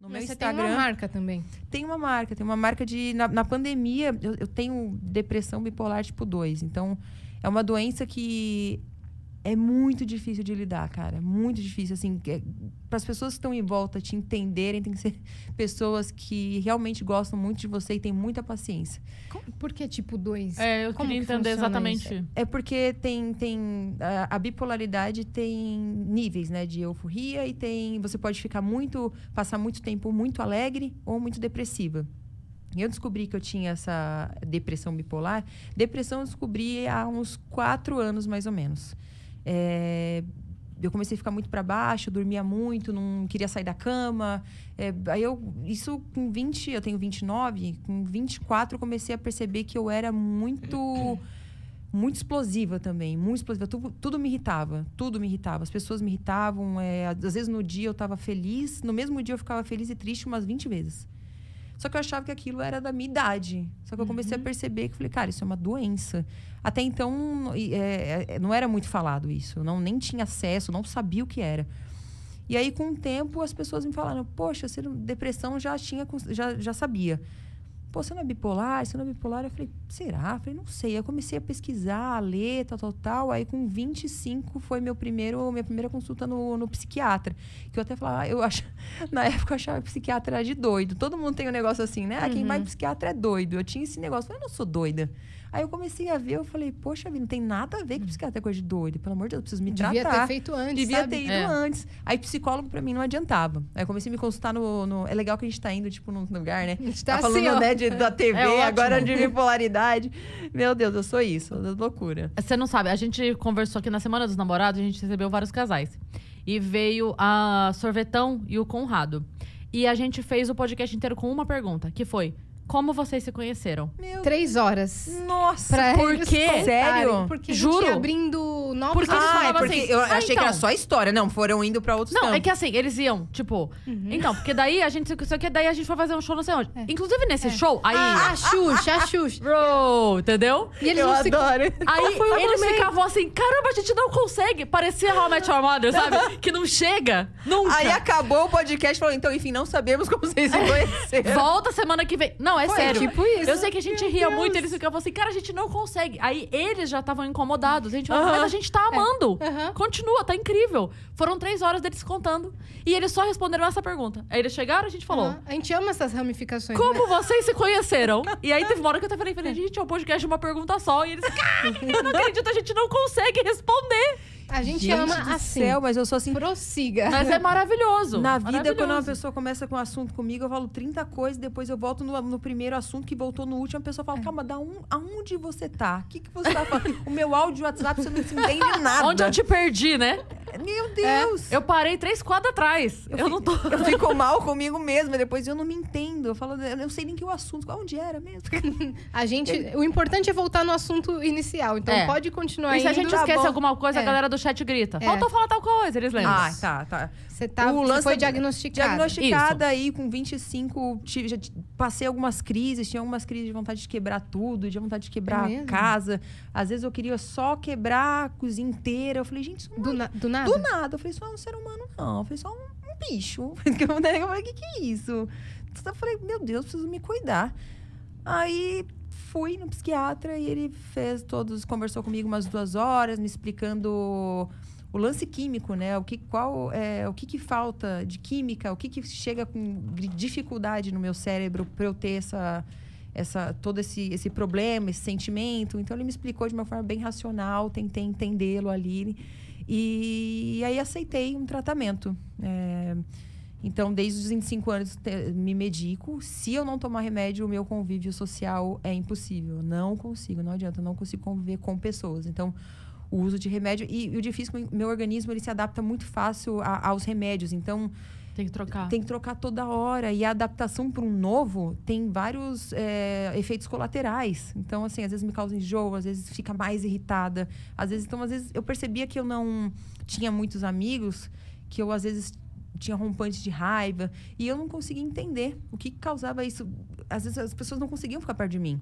No Mas meu você Instagram, tem uma marca também. Tem uma marca de... Na pandemia, eu tenho depressão bipolar tipo 2. Então, é uma doença que é muito difícil de lidar, cara. Muito difícil, assim. Para as pessoas que estão em volta te entenderem, tem que ser pessoas que realmente gostam muito de você e têm muita paciência. Por que tipo 2? Eu queria entender exatamente. Isso? É porque a bipolaridade tem níveis, né, de euforia e você pode passar muito tempo muito alegre ou muito depressiva. Eu descobri que eu tinha essa depressão bipolar. Depressão eu descobri há uns 4 anos, mais ou menos. Eu comecei a ficar muito para baixo, dormia muito, não queria sair da cama. Isso com 20, eu tenho 29, com 24 eu comecei a perceber que eu era muito explosiva também, muito explosiva. Tudo me irritava, tudo me irritava. As pessoas me irritavam. Às vezes no dia eu estava feliz, no mesmo dia eu ficava feliz e triste umas 20 vezes. Só que eu achava que aquilo era da minha idade. Só que eu comecei a perceber que, falei, cara, isso é uma doença. Até então, não era muito falado isso. Eu nem tinha acesso, não sabia o que era. E aí, com o tempo, as pessoas me falaram, poxa, depressão já sabia. Pô, você não é bipolar? Você não é bipolar? Eu falei, será? Eu falei, não sei. Aí eu comecei a pesquisar, a ler, tal. Aí, com 25, foi minha primeira consulta no psiquiatra. Que eu até falava, na época eu achava que psiquiatra era de doido. Todo mundo tem um negócio assim, né? Quem vai pro psiquiatra é doido. Eu tinha esse negócio. Eu falei, eu não sou doida. Aí eu comecei a ver, eu falei, poxa vida, não tem nada a ver com psiquiatra, é coisa de doido. Pelo amor de Deus, eu preciso me tratar. Devia ter feito antes, Devia ter ido antes. Aí psicólogo pra mim não adiantava. Aí eu comecei a me consultar no... É legal que a gente tá indo, tipo, num lugar, né? A gente tá falando, assim, né, da TV, agora ótimo. de bipolaridade. Meu Deus, eu sou isso, loucura. Você não sabe, a gente conversou aqui na Semana dos Namorados, a gente recebeu vários casais. E veio a Sorvetão e o Conrado. E a gente fez o podcast inteiro com uma pergunta, que foi... Como vocês se conheceram? 3 horas. Nossa, Pra por eles quê? contarem, Sério? Porque Juro. a gente ia abrindo novos Porque eles falavam porque assim, eu achei que então. era só história. Não, foram indo pra outros Não, campos. é que assim, eles iam, tipo... Então, porque daí a gente... Só que daí a gente foi fazer um show não sei onde. Inclusive, nesse show, aí... A Xuxa. Bro, entendeu? E eles Eu não se... adoro. Aí eles ficavam assim, caramba, a gente não consegue. Parecia How I Met Your Mother, sabe? Que não chega, nunca. Aí acabou o podcast e falou, então, enfim, não sabemos como vocês se conheceram. Volta semana que vem. Não, é Foi sério. tipo isso. Eu sei que a gente ria muito, eles ficavam assim, cara, a gente não consegue. Aí eles já estavam incomodados. A gente falou, mas a gente tá amando. Continua, tá incrível. Foram 3 horas deles contando. E eles só responderam essa pergunta. Aí eles chegaram, a gente falou... A gente ama essas ramificações, Como né? vocês se conheceram? E aí teve uma hora que eu até falei, gente, é um podcast de uma pergunta só. E eles, cara, eu não acredito, a gente não consegue responder. A gente Gente ama do assim. céu, mas eu sou assim... Prossiga. Mas é maravilhoso. Na vida, maravilhoso. quando uma pessoa começa com um assunto comigo, eu falo 30 coisas, depois eu volto no primeiro assunto que voltou no último, a pessoa fala, calma, aonde você tá? O que você tá falando? O meu áudio WhatsApp, você não se entende nada. Onde eu te perdi, né? Meu Deus! Eu parei 3 quadros atrás. Eu não tô... Eu fico mal comigo mesma, depois eu não me entendo. Eu falo, eu não sei nem que o assunto, onde era mesmo. A gente... O importante é voltar no assunto inicial. Então pode continuar E se a indo. gente Tá esquece bom. alguma coisa, a galera do chat grita. Faltou falar tal coisa, eles lembram. Tá. Você foi diagnosticada. Diagnosticada aí com 25, já passei algumas crises, tinha algumas crises de vontade de quebrar tudo, de vontade de quebrar a casa. Às vezes eu queria só quebrar a cozinha inteira. Eu falei, gente, isso não Do nada? Do nada. Eu falei, isso não é um ser humano, não. Eu falei, só um bicho. Eu falei, o que é isso? Eu falei, meu Deus, preciso me cuidar. Aí fui no psiquiatra e ele conversou comigo umas 2 horas, me explicando o lance químico, né? O que falta de química, o que chega com dificuldade no meu cérebro para eu ter todo esse problema, esse sentimento. Então, ele me explicou de uma forma bem racional, tentei entendê-lo ali. E aí, aceitei um tratamento. Então, desde os 25 anos, me medico. Se eu não tomar remédio, o meu convívio social é impossível. Não consigo, não adianta. Eu não consigo conviver com pessoas. Então, o uso de remédio... E o difícil é que o meu organismo ele se adapta muito fácil aos remédios. Então... Tem que trocar. Tem que trocar toda hora. E a adaptação para um novo tem vários efeitos colaterais. Então, assim, às vezes me causa enjoo, às vezes fica mais irritada. Às vezes eu percebia que eu não tinha muitos amigos, que eu, às vezes, tinha rompantes de raiva. E eu não conseguia entender o que causava isso. Às vezes, as pessoas não conseguiam ficar perto de mim.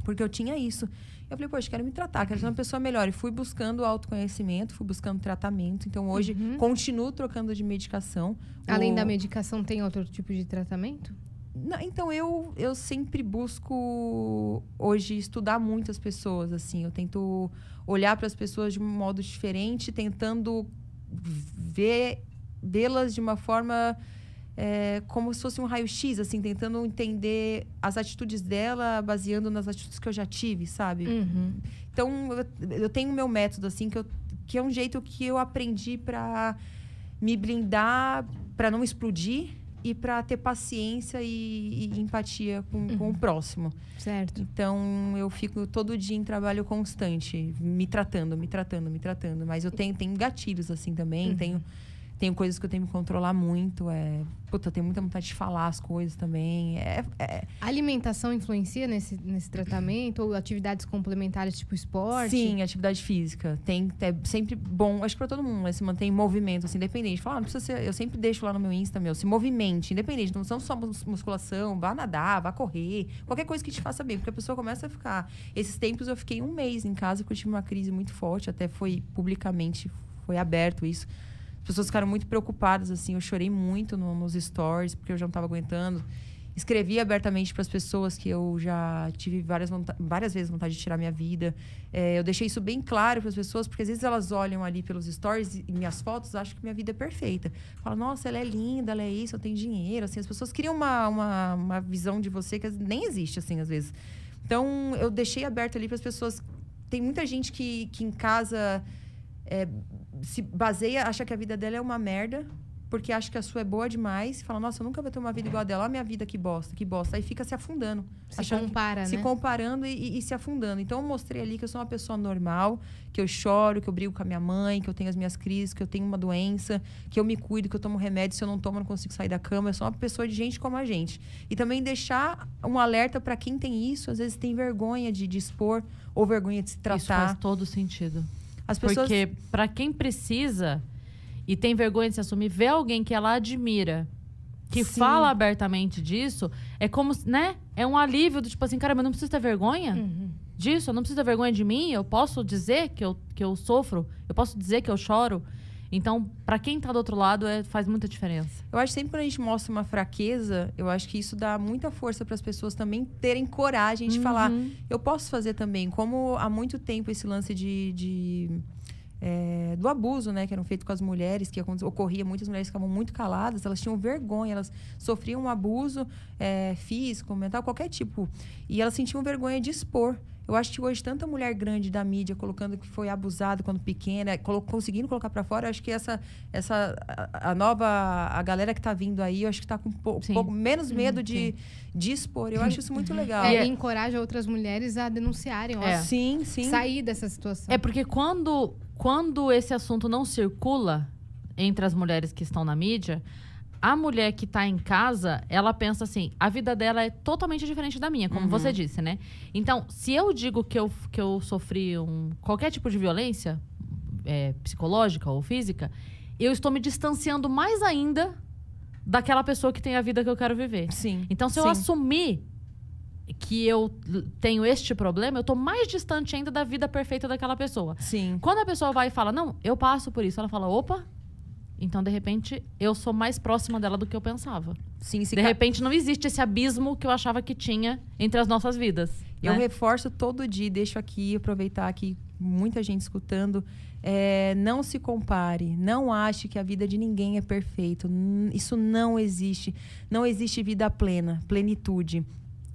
Porque eu tinha isso. Eu falei, poxa, quero me tratar, quero ser uma pessoa melhor. E fui buscando autoconhecimento, fui buscando tratamento. Então, hoje, continuo trocando de medicação. Além da medicação, tem outro tipo de tratamento? Não, então, eu sempre busco, hoje, estudar muito as pessoas, assim. Eu tento olhar para as pessoas de um modo diferente, tentando vê-las de uma forma... como se fosse um raio-x, assim, tentando entender as atitudes dela, baseando nas atitudes que eu já tive, sabe? Então, eu tenho o meu método, assim, que é um jeito que eu aprendi para me blindar, para não explodir e para ter paciência e empatia com o próximo. Certo. Então, eu fico todo dia em trabalho constante, me tratando. Mas eu tenho gatilhos, assim, também, tenho coisas que eu tenho que me controlar muito. Eu tenho muita vontade de falar as coisas também. A alimentação influencia nesse tratamento? Ou atividades complementares, tipo esporte? Sim, atividade física. É sempre bom, acho que pra todo mundo, né? Se manter em movimento, assim, independente. Não precisa ser... Eu sempre deixo lá no meu Insta, se movimente, independente. Não são só musculação, vá nadar, vá correr. Qualquer coisa que te faça bem. Porque a pessoa começa a ficar... Esses tempos eu fiquei 1 mês em casa, porque eu tive uma crise muito forte. Até foi publicamente, foi aberto isso. As pessoas ficaram muito preocupadas, assim. Eu chorei muito nos stories, porque eu já não estava aguentando. Escrevi abertamente para as pessoas que eu já tive várias vezes vontade de tirar minha vida. Eu deixei isso bem claro para as pessoas, porque às vezes elas olham ali pelos stories e minhas fotos, acham que minha vida é perfeita. Falam, nossa, ela é linda, ela é isso, eu tenho dinheiro. Assim, as pessoas criam uma visão de você que nem existe, assim, às vezes. Então, eu deixei aberto ali para as pessoas. Tem muita gente que em casa... se baseia, acha que a vida dela é uma merda, porque acha que a sua é boa demais, e fala, nossa, eu nunca vou ter uma vida igual a dela, olha a minha vida, que bosta. Aí fica se afundando. Se comparando e se afundando. Então, eu mostrei ali que eu sou uma pessoa normal, que eu choro, que eu brigo com a minha mãe, que eu tenho as minhas crises, que eu tenho uma doença, que eu me cuido, que eu tomo remédio, se eu não tomo, eu não consigo sair da cama. Eu sou uma pessoa de gente como a gente. E também deixar um alerta para quem tem isso, às vezes tem vergonha de expor, ou vergonha de se tratar. Isso faz todo sentido. As pessoas... Porque para quem precisa e tem vergonha de se assumir, ver alguém que ela admira, que fala abertamente disso, é como, né? É um alívio do tipo assim, cara, mas eu não preciso ter vergonha disso, eu não preciso ter vergonha de mim, eu posso dizer que eu sofro, eu posso dizer que eu choro. Então, para quem tá do outro lado, faz muita diferença. Eu acho que sempre quando a gente mostra uma fraqueza, eu acho que isso dá muita força para as pessoas também terem coragem de falar, eu posso fazer também. Como há muito tempo esse lance do abuso, né, que eram feito com as mulheres, que ocorria, muitas mulheres ficavam muito caladas, elas tinham vergonha, elas sofriam um abuso físico, mental, qualquer tipo. E elas sentiam vergonha de expor. Eu acho que hoje tanta mulher grande da mídia colocando que foi abusada quando pequena, conseguindo colocar para fora, eu acho que a galera que tá vindo aí, eu acho que tá com um pouco menos medo de expor. Eu acho isso muito legal. E encoraja outras mulheres a denunciarem, sim. Sair dessa situação. Porque quando esse assunto não circula entre as mulheres que estão na mídia, a mulher que tá em casa, ela pensa assim, a vida dela é totalmente diferente da minha, como você disse, né? Então, se eu digo que eu sofri qualquer tipo de violência, psicológica ou física, eu estou me distanciando mais ainda daquela pessoa que tem a vida que eu quero viver. Sim. Então, se eu assumir que eu tenho este problema, eu tô mais distante ainda da vida perfeita daquela pessoa. Sim. Quando a pessoa vai e fala, não, eu passo por isso, ela fala, opa... Então, de repente, eu sou mais próxima dela do que eu pensava. Sim, de repente, não existe esse abismo que eu achava que tinha entre as nossas vidas. Eu reforço todo dia, deixo aqui, aproveitar aqui, muita gente escutando. Não se compare, não ache que a vida de ninguém é perfeita. Isso não existe. Não existe vida plena, plenitude.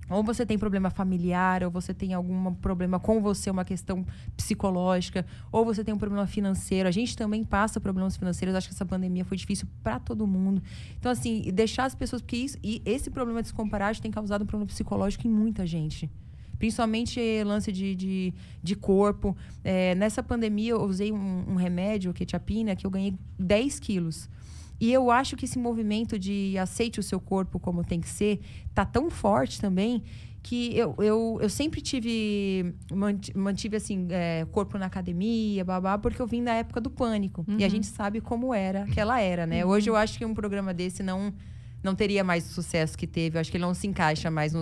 Ou você tem problema familiar, ou você tem algum problema com você, uma questão psicológica, ou você tem um problema financeiro. A gente também passa problemas financeiros. Acho que essa pandemia foi difícil para todo mundo. Então, assim, deixar as pessoas... Porque esse problema de se comparar tem causado um problema psicológico em muita gente. Principalmente lance de corpo. Nessa pandemia, eu usei um remédio, quetiapina, que eu ganhei 10 quilos. E eu acho que esse movimento de aceite o seu corpo como tem que ser, tá tão forte também, que eu sempre mantive assim, corpo na academia, babá, porque eu vim da época do pânico. E a gente sabe como era aquela era, né? Hoje eu acho que um programa desse não teria mais o sucesso que teve. Eu acho que ele não se encaixa mais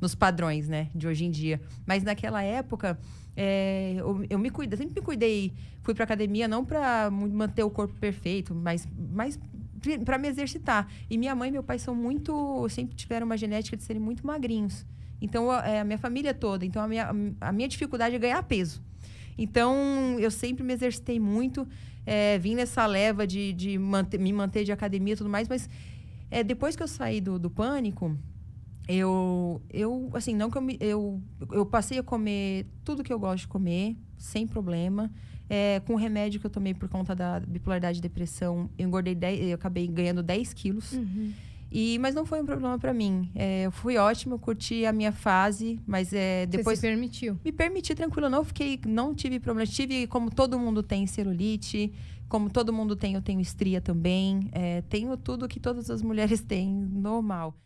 nos padrões, né, de hoje em dia. Mas naquela época, eu me cuidei, sempre me cuidei. Fui pra academia não para manter o corpo perfeito, mas para me exercitar. E minha mãe e meu pai sempre tiveram uma genética de serem muito magrinhos. Então, a minha família toda. Então, a minha dificuldade é ganhar peso. Então, eu sempre me exercitei muito. Vim nessa leva de me manter de academia e tudo mais. Mas, depois que eu saí do pânico, eu passei a comer tudo que eu gosto de comer, sem problema. Com o remédio que eu tomei por conta da bipolaridade e depressão, eu acabei ganhando 10 quilos. Uhum. Mas não foi um problema pra mim. Eu fui ótima, eu curti a minha fase, mas depois... Você se permitiu? Me permiti, tranquila. Não tive problema. Tive, como todo mundo tem, celulite. Como todo mundo tem, eu tenho estria também. Tenho tudo que todas as mulheres têm, normal.